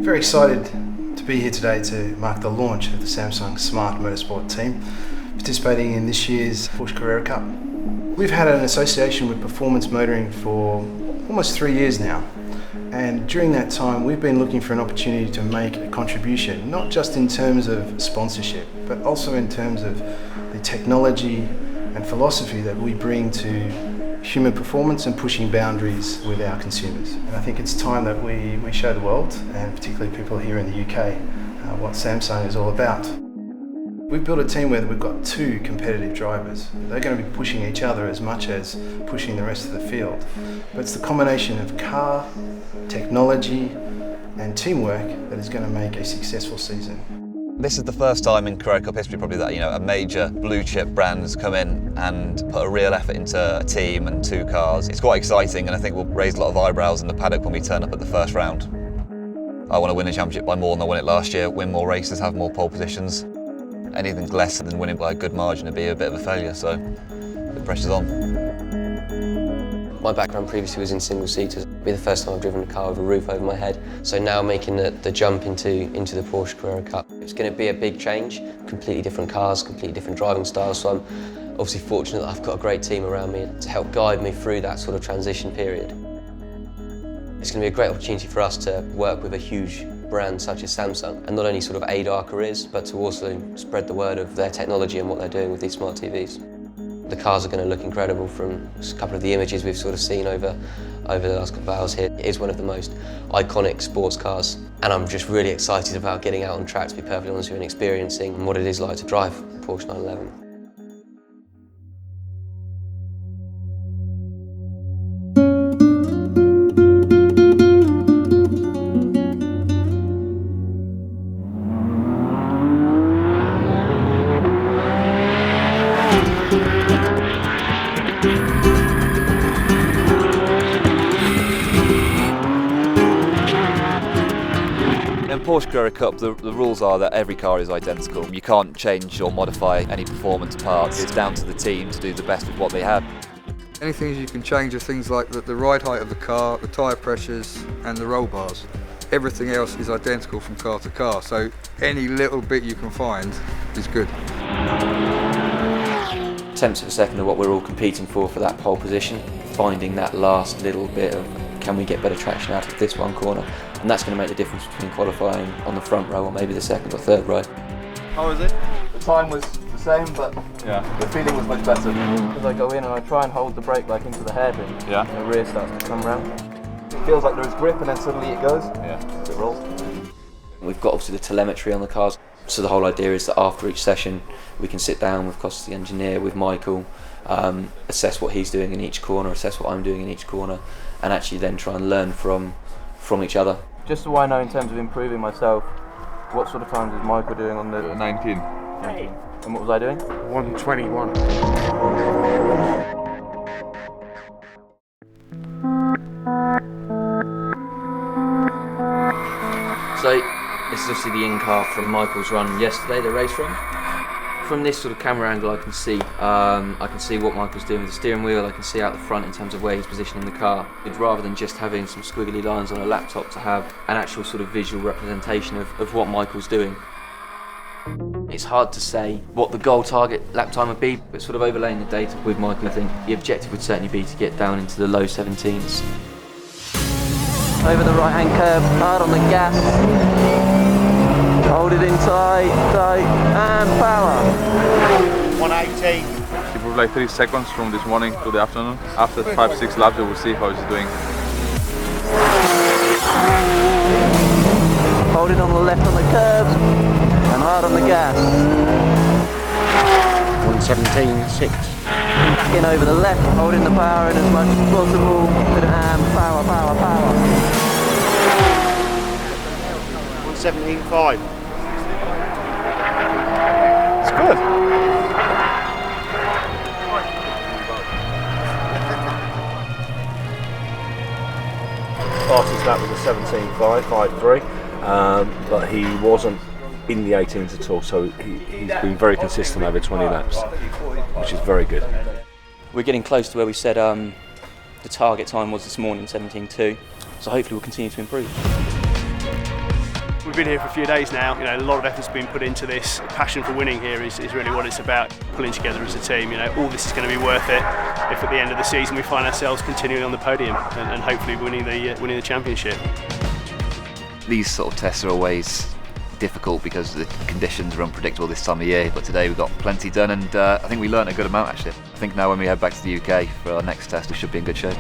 Very excited to be here today to mark the launch of the Samsung Smart Motorsport team, participating in this year's Porsche Carrera Cup. We've had an association with performance motoring for almost 3 years now, and during that time we've been looking for an opportunity to make a contribution, not just in terms of sponsorship, but also in terms of the technology and philosophy that we bring to human performance and pushing boundaries with our consumers. And I think it's time that we show the world, and particularly people here in the UK, what Samsung is all about. We've built a team where we've got 2 competitive drivers. They're going to be pushing each other as much as pushing the rest of the field. But it's the combination of car, technology and teamwork that is going to make a successful season. This is the first time in Carrera Cup history probably that a major blue chip brand has come in and put a real effort into a team and 2 cars. It's quite exciting, and I think we'll raise a lot of eyebrows in the paddock when we turn up at the first round. I want to win a championship by more than I won it last year, win more races, have more pole positions. Anything less than winning by a good margin would be a bit of a failure, so the pressure's on. My background previously was in single-seaters. It'll be the first time I've driven a car with a roof over my head. So now making the jump into the Porsche Carrera Cup, it's going to be a big change. Completely different cars, completely different driving styles. So I'm obviously fortunate that I've got a great team around me to help guide me through that sort of transition period. It's going to be a great opportunity for us to work with a huge brand such as Samsung and not only sort of aid our careers, but to also spread the word of their technology and what they're doing with these smart TVs. The cars are going to look incredible from a couple of the images we've sort of seen over the last couple of hours here. It is one of the most iconic sports cars, and I'm just really excited about getting out on track, to be perfectly honest with you, and experiencing what it is like to drive a Porsche 911. In Porsche Carrera Cup, the rules are that every car is identical. You can't change or modify any performance parts. It's down to the team to do the best with what they have. Any things you can change are things like the ride height of the car, the tyre pressures and the roll bars. Everything else is identical from car to car, so any little bit you can find is good. Tenths of a second of what we're all competing for that pole position, finding that last little bit of can we get better traction out of this one corner, and that's going to make the difference between qualifying on the front row or maybe the second or third row. How was it? The time was the same, but the feeling was much better. As I go in and I try and hold the brake like into the hairpin, and the rear starts to come round. It feels like there is grip and then suddenly it goes. It rolls. We've got obviously the telemetry on the cars, so the whole idea is that after each session we can sit down with Costas the engineer, with Michael, assess what he's doing in each corner, assess what I'm doing in each corner, and actually then try and learn from each other. Just so I know in terms of improving myself, what sort of times was Michael doing on the 19. And what was I doing? 1:21. So this is obviously the in-car from Michael's run yesterday, the race run. From this sort of camera angle I can see what Michael's doing with the steering wheel. I can see out the front in terms of where he's positioning the car. Rather than just having some squiggly lines on a laptop, to have an actual sort of visual representation of what Michael's doing. It's hard to say what the goal target lap time would be, but sort of overlaying the data with Michael, I think the objective would certainly be to get down into the low 17s. Over the right hand curve, hard on the gas. Hold it in tight, and power. 118. Improved like 3 seconds from this morning to the afternoon. After 5-6 laps, we will see how he's doing. Hold it on the left on the curves, and hard on the gas. 117.6. Back in over the left, holding the power in as much as possible, and power, power, power. 117.5. It's good. Fastest lap was a 17.553, but he wasn't in the 18s at all, so he's been very consistent over 20 laps, which is very good. We're getting close to where we said the target time was this morning, 17.2, so hopefully we'll continue to improve. We've been here for a few days now. You know, a lot of effort's been put into this. Passion for winning here is really what it's about. Pulling together as a team. You know, all this is going to be worth it if at the end of the season we find ourselves continuing on the podium and hopefully winning the championship. These sort of tests are always difficult because the conditions are unpredictable this time of year, but today we got plenty done, and I think we learnt a good amount actually. I think now when we head back to the UK for our next test we should be in good shape.